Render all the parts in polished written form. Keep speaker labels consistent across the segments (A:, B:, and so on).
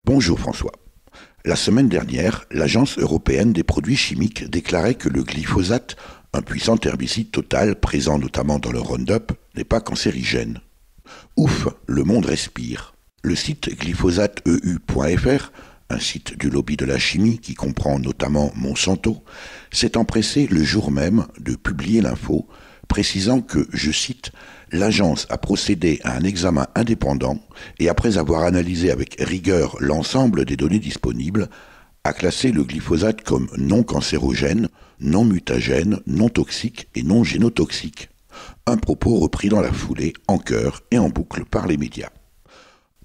A: Bonjour François. La semaine dernière, l'Agence européenne des produits chimiques déclarait que le glyphosate, un puissant herbicide total présent notamment dans le Roundup, n'est pas cancérigène. Ouf, le monde respire. Le site glyphosateeu.fr, un site du lobby de la chimie qui comprend notamment Monsanto, s'est empressé le jour même de publier l'info, précisant que, je cite, l'agence a procédé à un examen indépendant et après avoir analysé avec rigueur l'ensemble des données disponibles, a classé le glyphosate comme non cancérogène, non mutagène, non toxique et non génotoxique. Un propos repris dans la foulée, en chœur et en boucle par les médias.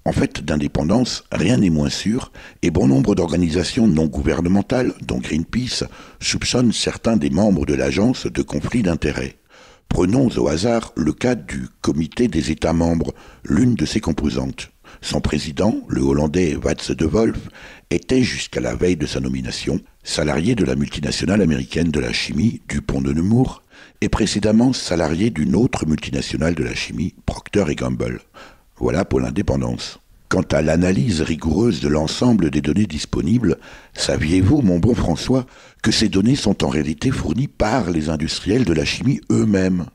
A: En fait, d'indépendance, rien n'est moins sûr, et bon nombre d'organisations non gouvernementales, dont Greenpeace, soupçonnent certains des membres de l'agence de conflits d'intérêts. Prenons au hasard le cas du comité des États membres, l'une de ses composantes. Son président, le Hollandais Wats de Wolf, était jusqu'à la veille de sa nomination salarié de la multinationale américaine de la chimie DuPont de Nemours et précédemment salarié d'une autre multinationale de la chimie, Procter & Gamble. Voilà pour l'indépendance. Quant à l'analyse rigoureuse de l'ensemble des données disponibles, saviez-vous, mon bon François, que ces données sont en réalité fournies par les industriels de la chimie eux-mêmes?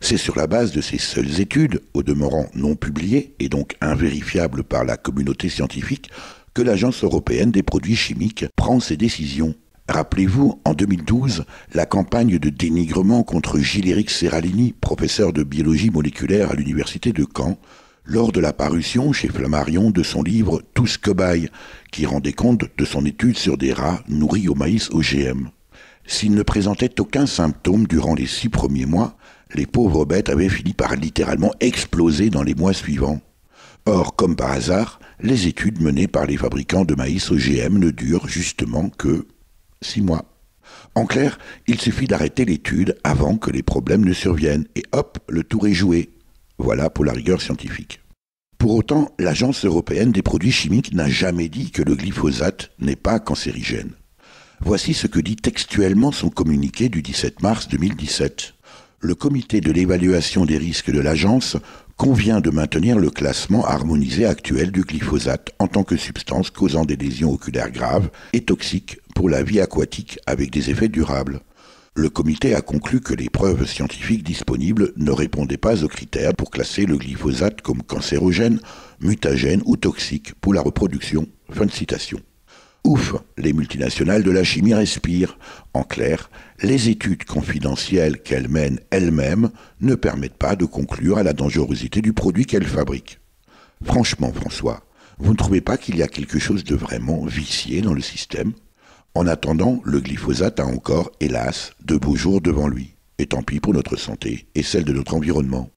A: C'est sur la base de ces seules études, au demeurant non publiées et donc invérifiables par la communauté scientifique, que l'Agence européenne des produits chimiques prend ses décisions. Rappelez-vous, en 2012, la campagne de dénigrement contre Gilles-Éric Serralini, professeur de biologie moléculaire à l'université de Caen, lors de la parution chez Flammarion de son livre « Tous cobayes », qui rendait compte de son étude sur des rats nourris au maïs OGM. S'ils ne présentaient aucun symptôme durant les 6 premiers mois, les pauvres bêtes avaient fini par littéralement exploser dans les mois suivants. Or, comme par hasard, les études menées par les fabricants de maïs OGM ne durent justement que 6 mois. En clair, il suffit d'arrêter l'étude avant que les problèmes ne surviennent, et hop, le tour est joué. Voilà pour la rigueur scientifique. Pour autant, l'Agence européenne des produits chimiques n'a jamais dit que le glyphosate n'est pas cancérigène. Voici ce que dit textuellement son communiqué du 17 mars 2017. Le comité de l'évaluation des risques de l'agence convient de maintenir le classement harmonisé actuel du glyphosate en tant que substance causant des lésions oculaires graves et toxiques pour la vie aquatique avec des effets durables. Le comité a conclu que les preuves scientifiques disponibles ne répondaient pas aux critères pour classer le glyphosate comme cancérogène, mutagène ou toxique pour la reproduction. Fin de citation. Ouf, les multinationales de la chimie respirent. En clair, les études confidentielles qu'elles mènent elles-mêmes ne permettent pas de conclure à la dangerosité du produit qu'elles fabriquent. Franchement, François, vous ne trouvez pas qu'il y a quelque chose de vraiment vicié dans le système ? En attendant, le glyphosate a encore, hélas, de beaux jours devant lui. Et tant pis pour notre santé et celle de notre environnement.